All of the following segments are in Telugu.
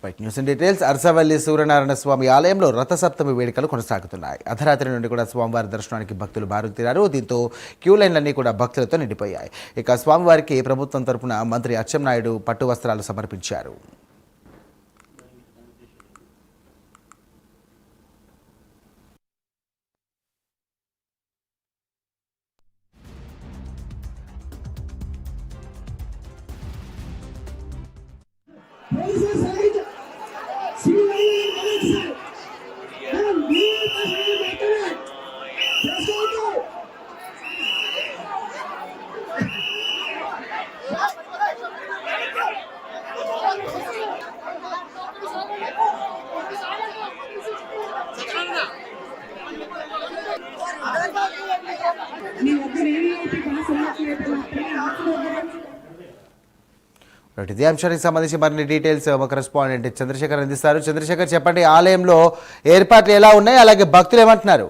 Right news in details. Arasavalli Suryanarayana Swamy ఆలయంలో రథసప్తమి వేడుకలు కొనసాగుతున్నాయి. అర్ధరాత్రి నుండి కూడా స్వామివారి దర్శనానికి భక్తులు బారుతీరారు. దీంతో క్యూ లైన్లన్నీ కూడా భక్తులతో నిండిపోయాయి. ఇక స్వామివారికి ప్రభుత్వం తరపున మంత్రి అచ్చెన్నాయుడు పట్టు వస్త్రాలు సమర్పించారు. ఇదే అంశానికి సంబంధించి మరిన్ని డీటెయిల్స్ మా కరెస్పాండెంట్ చంద్రశేఖర్ అందిస్తారు. చంద్రశేఖర్, చెప్పండి, ఆలయంలో ఏర్పాట్లు ఎలా ఉన్నాయి, అలాగే భక్తులు ఏమంటున్నారు?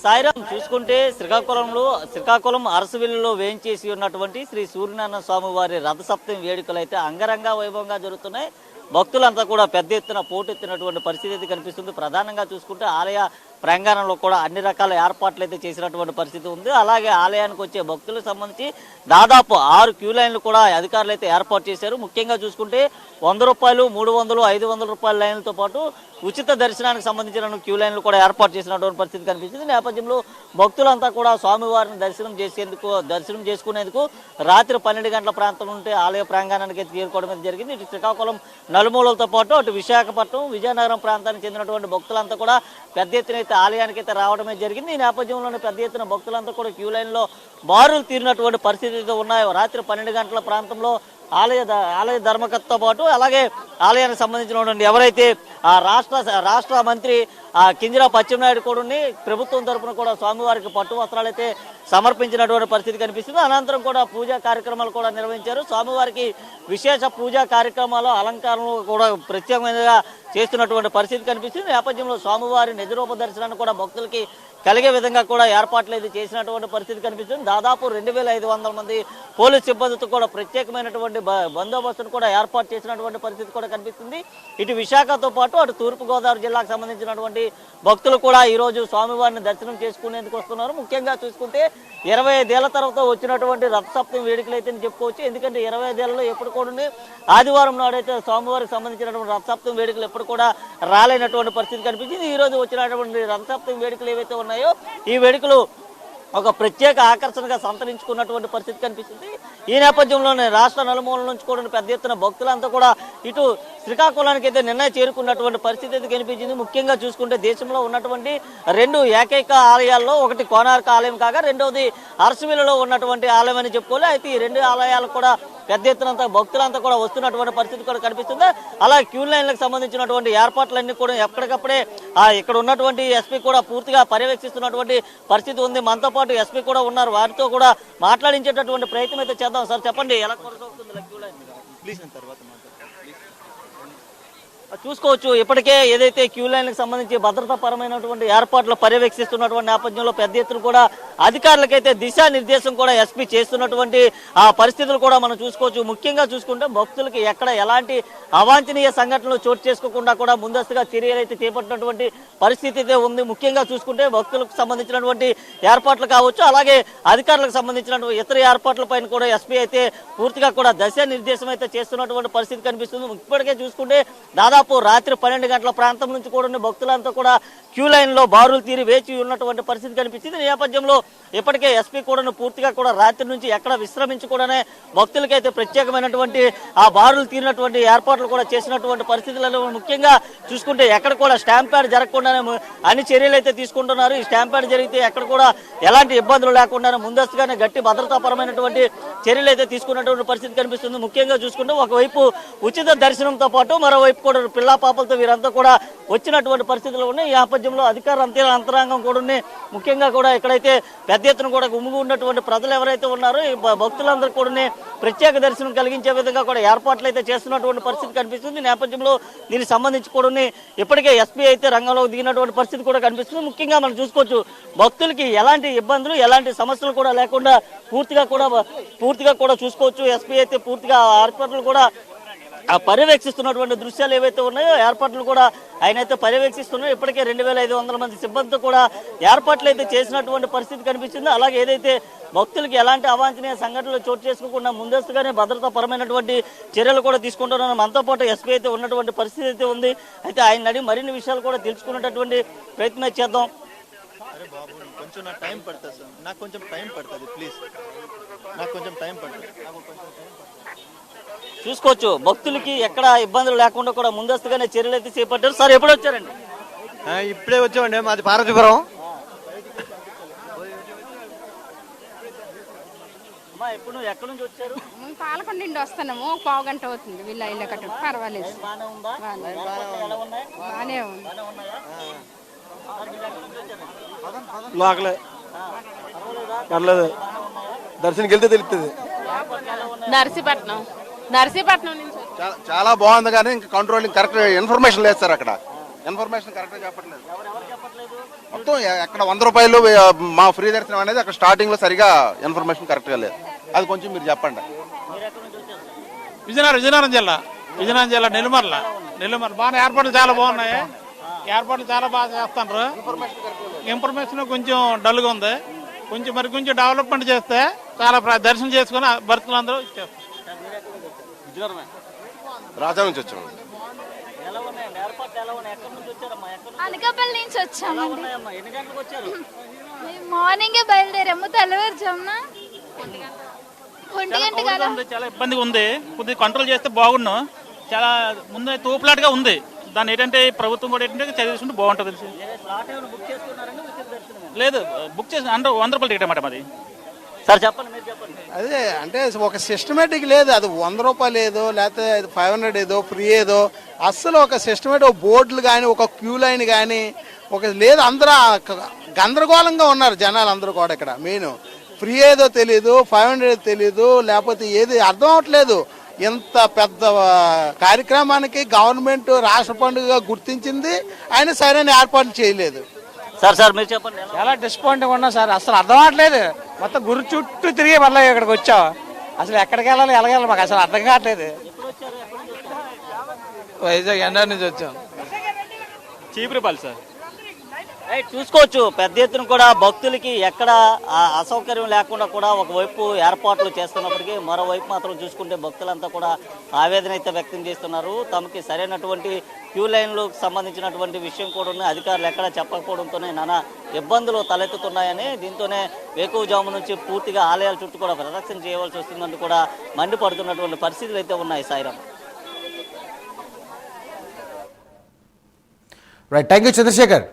సాయిరామ్, చూసుకుంటే శ్రీకాకుళం అరసవిల్లులో వేయించేసి ఉన్నటువంటి శ్రీ సూర్యనారాయణ స్వామి వారి రథసప్తమి వేడుకలు అయితే అంగరంగ వైభవంగా జరుగుతున్నాయి. భక్తులంతా కూడా పెద్ద ఎత్తున పోటెత్తినటువంటి పరిస్థితి అయితే కనిపిస్తుంది. ప్రధానంగా చూసుకుంటే ఆలయ ప్రాంగణంలో కూడా అన్ని రకాల ఏర్పాట్లు అయితే చేసినటువంటి పరిస్థితి ఉంది. అలాగే ఆలయానికి వచ్చే భక్తులకు సంబంధించి దాదాపు 6 క్యూ లైన్లు కూడా అధికారులు అయితే ఏర్పాటు చేశారు. ముఖ్యంగా చూసుకుంటే 100 రూపాయలు, 300, 500 రూపాయల లైన్లతో పాటు ఉచిత దర్శనానికి సంబంధించిన క్యూ లైన్లు కూడా ఏర్పాటు చేసినటువంటి పరిస్థితి కనిపిస్తుంది. నేపథ్యంలో భక్తులంతా కూడా స్వామివారిని దర్శనం చేసుకునేందుకు రాత్రి 12 గంటల ప్రాంతం నుండి ఆలయ ప్రాంగణానికి చేరుకోవడం జరిగింది. ఇటు శ్రీకాకుళం నలుమూలలతో పాటు అటు విశాఖపట్నం, విజయనగరం ప్రాంతానికి చెందినటువంటి భక్తులంతా కూడా పెద్ద ఎత్తున ఆలయానికి అయితే రావడమే జరిగింది. ఈ నేపథ్యంలోనే పెద్ద ఎత్తున భక్తులంతా కూడా క్యూ లైన్లో బారులు తీరినటువంటి పరిస్థితులు ఉన్నాయి. రాత్రి 12 గంటల ప్రాంతంలో ఆలయ ధర్మకర్తతో పాటు అలాగే ఆలయానికి సంబంధించినటువంటి ఎవరైతే ఆ రాష్ట్ర మంత్రి కింజరాపు అచ్చెన్నాయుడు కూడా ప్రభుత్వం తరఫున కూడా స్వామివారికి పట్టు వస్త్రాలు అయితే సమర్పించినటువంటి పరిస్థితి కనిపిస్తుంది. అనంతరం కూడా పూజా కార్యక్రమాలు కూడా నిర్వహించారు. స్వామివారికి విశేష పూజా కార్యక్రమాలు, అలంకరణలు కూడా ప్రత్యేకంగా చేస్తున్నటువంటి పరిస్థితి కనిపిస్తుంది. నేపథ్యంలో స్వామివారి నిజరూప దర్శనాన్ని కూడా భక్తులకి కలిగే విధంగా కూడా ఏర్పాట్లు అయితే చేసినటువంటి పరిస్థితి కనిపిస్తుంది. దాదాపు 2500 మంది పోలీస్ సిబ్బందితో కూడా ప్రత్యేకమైనటువంటి బందోబస్తును కూడా ఏర్పాటు చేసినటువంటి పరిస్థితి కూడా కనిపిస్తుంది. ఇటు విశాఖతో పాటు అటు తూర్పుగోదావరి జిల్లాకు సంబంధించినటువంటి భక్తులు కూడా ఈరోజు స్వామివారిని దర్శనం చేసుకునేందుకు వస్తున్నారు. ముఖ్యంగా చూసుకుంటే 25 ఏళ్ల తర్వాత వచ్చినటువంటి రథసప్తమి వేడుకలు అయితే చెప్పుకోవచ్చు. ఎందుకంటే 25 ఏళ్లలో ఎప్పుడు కూడా ఆదివారం నాడైతే స్వామివారికి సంబంధించినటువంటి రథసప్తమి వేడుకలు ఎప్పుడు కూడా రాలేనటువంటి పరిస్థితి కనిపించింది. ఈ రోజు వచ్చినటువంటి రథసప్తమి వేడుకలు ఏవైతే ఉన్నాయో ఈ వేడుకలు ఒక ప్రత్యేక ఆకర్షణగా సంతరించుకున్నటువంటి పరిస్థితి కనిపిస్తుంది. ఈ నేపథ్యంలోనే రాష్ట్ర నలుమూల నుంచి కూడా పెద్ద ఎత్తున భక్తులంతా కూడా ఇటు శ్రీకాకుళానికి అయితే నిన్న చేరుకున్నటువంటి పరిస్థితి అయితే కనిపించింది. ముఖ్యంగా చూసుకుంటే దేశంలో ఉన్నటువంటి 2 ఏకైక ఆలయాల్లో ఒకటి కోనార్క ఆలయం కాగా రెండవది అరసవిల్లులో ఉన్నటువంటి ఆలయం అని చెప్పుకోవాలి. అయితే ఈ 2 ఆలయాలకు కూడా పెద్ద ఎత్తునంతా భక్తులంతా కూడా వస్తున్నటువంటి పరిస్థితి కూడా కనిపిస్తుంది. అలాగే క్యూ లైన్లకు సంబంధించినటువంటి ఏర్పాట్లన్నీ కూడా ఎప్పటికప్పుడే ఇక్కడ ఉన్నటువంటి ఎస్పీ కూడా పూర్తిగా పర్యవేక్షిస్తున్నటువంటి పరిస్థితి ఉంది. మనతో పాటు ఎస్పీ కూడా ఉన్నారు. వారితో కూడా మాట్లాడించేటటువంటి ప్రయత్నం అయితే చేద్దాం. సార్, చెప్పండి, ఎలా కొనసాగుతుంది క్యూ లైన్? ప్లీజ్ తర్వాత చూసుకోవచ్చు. ఇప్పటికే ఏదైతే క్యూ లైన్లకు సంబంధించి భద్రతాపరమైనటువంటి ఏర్పాట్లు పర్యవేక్షిస్తున్నటువంటి నేపథ్యంలో పెద్ద ఎత్తున కూడా అధికారులకైతే దిశానిర్దేశం కూడా ఎస్పీ చేస్తున్నటువంటి ఆ పరిస్థితులు కూడా మనం చూసుకోవచ్చు. ముఖ్యంగా చూసుకుంటే భక్తులకి ఎక్కడ ఎలాంటి అవాంఛనీయ సంఘటనలు చోటు చేసుకోకుండా కూడా ముందస్తుగా చర్యలు అయితే చేపట్టినటువంటి పరిస్థితి అయితే ఉంది. ముఖ్యంగా చూసుకుంటే భక్తులకు సంబంధించినటువంటి ఏర్పాట్లు కావచ్చు, అలాగే అధికారులకు సంబంధించినటువంటి ఇతర ఏర్పాట్లపైన కూడా ఎస్పీ అయితే పూర్తిగా కూడా దిశానిర్దేశం అయితే చేస్తున్నటువంటి పరిస్థితి కనిపిస్తుంది. ఇప్పటికే చూసుకుంటే దాదాపు రాత్రి 12 గంటల ప్రాంతం నుంచి కూడా భక్తులంతా కూడా క్యూ లైన్లో బారులు తీరి వేచి ఉన్నటువంటి పరిస్థితి కనిపించింది. ఈ నేపథ్యంలో ఇప్పటికే ఎస్పీ కూడా పూర్తిగా కూడా రాత్రి నుంచి ఎక్కడ విశ్రమించకూడనే భక్తులకైతే ప్రత్యేకమైనటువంటి ఆ బారులు తీరినటువంటి ఏర్పాట్లు కూడా చేసినటువంటి పరిస్థితులలో ముఖ్యంగా చూసుకుంటే ఎక్కడ కూడా స్టాంప్ ప్యాడ్ జరగకుండానే అన్ని చర్యలు అయితే తీసుకుంటున్నారు. ఈ స్టాంప్ ప్యాడ్ జరిగితే ఎక్కడ కూడా ఎలాంటి ఇబ్బందులు లేకుండానే ముందస్తుగానే గట్టి భద్రతాపరమైనటువంటి చర్యలు అయితే తీసుకున్నటువంటి పరిస్థితి కనిపిస్తుంది. ముఖ్యంగా చూసుకుంటే ఒకవైపు ఉచిత దర్శనంతో పాటు మరోవైపు కూడా పిల్లా పాపలతో వీరంతా కూడా వచ్చినటువంటి పరిస్థితులు ఉన్నాయి. ఈ నేపథ్యంలో అధికార అంతరాంగం కూడా ముఖ్యంగా కూడా ఎక్కడైతే పెద్ద ఎత్తున కూడా గుమ్ముగు ఉన్నటువంటి ప్రజలు ఎవరైతే ఉన్నారో ఈ భక్తులందరూ కూడా ప్రత్యేక దర్శనం కలిగించే విధంగా కూడా ఏర్పాట్లు అయితే చేస్తున్నటువంటి పరిస్థితి కనిపిస్తుంది. నేపథ్యంలో దీనికి సంబంధించి కూడా ఇప్పటికే ఎస్పీ అయితే రంగంలోకి దిగినటువంటి పరిస్థితి కూడా కనిపిస్తుంది. ముఖ్యంగా మనం చూసుకోవచ్చు భక్తులకి ఎలాంటి ఇబ్బందులు ఎలాంటి సమస్యలు కూడా లేకుండా పూర్తిగా కూడా చూసుకోవచ్చు. ఎస్పీ అయితే పూర్తిగా ఏర్పాట్లు కూడా పర్యవేక్షిస్తున్నటువంటి దృశ్యాలు ఏవైతే ఉన్నాయో ఏర్పాట్లు కూడా ఆయన అయితే పర్యవేక్షిస్తున్నారో. ఇప్పటికే 2500 మంది సిబ్బందితో కూడా ఏర్పాట్లు అయితే చేసినటువంటి పరిస్థితి కనిపిస్తుంది. అలాగే ఏదైతే భక్తులకి ఎలాంటి అవాంఛనీయ సంఘటనలు చోటు చేసుకోకుండా ముందస్తుగానే భద్రతా పరమైనటువంటి చర్యలు కూడా తీసుకుంటున్నారు. మనతో పాటు ఎస్పీ అయితే ఉన్నటువంటి పరిస్థితి అయితే ఉంది. అయితే ఆయన అడిగి మరిన్ని విషయాలు కూడా తెలుసుకునేటటువంటి ప్రయత్నం చేద్దాం. కొంచెం నాకు టైం పడుతుంది సార్, నాకు కొంచెం టైం పడుతుంది ప్లీజ్, నాకు కొంచెం టైం పడుతుంది. చూసుకోవచ్చు భక్తులకి ఎక్కడ ఇబ్బందులు లేకుండా కూడా ముందస్తుగానే చర్యలు అయితే చేపట్టారు. సార్ ఎప్పుడు వచ్చారండి? ఇప్పుడే వచ్చామండి, మాది పార్వతీపురం. అమ్మా ఎప్పుడు ఎక్కడి నుంచి వచ్చారు? పాలకొండ నుండి వస్తున్నాము, ఒక పావు గంట అవుతుంది. వీళ్ళ ఇల్లు కట్ట పర్వాలేదు, బాగానే ఉందా? ఎలా ఉన్నాయి? బాగానే ఉంది. లోకలే పర్లేదు, దర్శనకి వెళ్తే తెలుస్తుంది. నర్సీపట్నం నుంచి చాలా బాగుంది, కానీ ఇంకా కంట్రోలింగ్ కరెక్ట్ ఇన్ఫర్మేషన్ లేదు సార్. అక్కడ ఇన్ఫర్మేషన్ కరెక్ట్గా చెప్పట్లేదు. మొత్తం అక్కడ 100 రూపాయలు మా ఫ్రీ దర్శనం అనేది అక్కడ స్టార్టింగ్ లో సరిగా ఇన్ఫర్మేషన్ కరెక్ట్గా లేదు. అది కొంచెం మీరు చెప్పండి. విజయనగరం జిల్లా నెల్లిమర్ల బాగా ఏర్పాట్లు చాలా బాగున్నాయి. ఏర్పాట్లు చాలా బాగా చేస్తున్నారు. ఇన్ఫర్మేషన్ కొంచెం డల్గా ఉంది. కొంచెం డెవలప్మెంట్ చేస్తే చాలా దర్శనం చేసుకుని భక్తులందరూ ఇచ్చేస్తారు. రాజా నుంచి వచ్చాము. అనకాపల్లి నుంచి వచ్చామండి. ఎన్ని గంటలకు వచ్చారు? మేము మార్నింగే బయలుదేరాము, తెల్లవారుజామున 1 గంట కదా. చాలా ఇబ్బందిగా ఉంది. కొద్దిగా కంట్రోల్ చేస్తే బాగుండు. చాలా ముందు తోపులాటగా ఉంది. దాన్ని ఏంటంటే ప్రభుత్వం కూడా ఏంటంటే చదివించుకుంటే బాగుంటుంది. లేదు బుక్ చేసి 100 రూపాయలు టికెట్ అన్నమాట మాది. సార్ చెప్పండి, మీరు చెప్పండి. అదే అంటే ఒక సిస్టమేటిక్ లేదు. అది 100 రూపాయలు ఏదో లేకపోతే 500 ఏదో ఫ్రీ ఏదో, అస్సలు ఒక సిస్టమేటిక్ ఒక బోర్డులు కానీ ఒక క్యూ లైన్ కానీ ఒక లేదు. అందరూ గందరగోళంగా ఉన్నారు జనాలు అందరూ కూడా. ఇక్కడ మెయిన్ ఫ్రీ ఏదో తెలీదు, 500 తెలీదు, లేకపోతే ఏది అర్థం అవట్లేదు. ఇంత పెద్ద కార్యక్రమానికి గవర్నమెంట్ రాష్ట్ర పండుగగా గుర్తించింది, ఆయన సరైన ఏర్పాట్లు చేయలేదు. సార్ మీరు చెప్పండి. చాలా డిసప్పాయింట్గా ఉన్నా సార్. అసలు అర్థం అవట్లేదు. మొత్తం గురి చుట్టూ తిరిగి మళ్ళీ ఇక్కడికి వచ్చాం. అసలు ఎక్కడికి వెళ్ళాలి ఎలాగెళ్ళాలి మాకు అసలు అర్థం కావట్లేదు. వైజాగ్ ఎండా నుంచి వచ్చాం. చీపురుపల్లి సార్. చూసుకోవచ్చు పెద్ద ఎత్తున కూడా భక్తులకి ఎక్కడ అసౌకర్యం లేకుండా కూడా ఒకవైపు ఏర్పాట్లు చేస్తున్నప్పటికీ మరోవైపు మాత్రం చూసుకుంటే భక్తులంతా కూడా ఆవేదన అయితే వ్యక్తం చేస్తున్నారు. తమకి సరైనటువంటి క్యూ లైన్లకు సంబంధించినటువంటి విషయం కూడా అధికారులు ఎక్కడ చెప్పకపోవడంతోనే నానా ఇబ్బందులు తలెత్తుతున్నాయని, దీంతోనే వేకువజాము నుంచి పూర్తిగా ఆలయాల చుట్టూ కూడా ప్రదక్షిణ చేయవలసి వస్తుందంటూ కూడా మండిపడుతున్నటువంటి పరిస్థితులు అయితే ఉన్నాయి. Sairam. Right, thank you Chandrasekhar.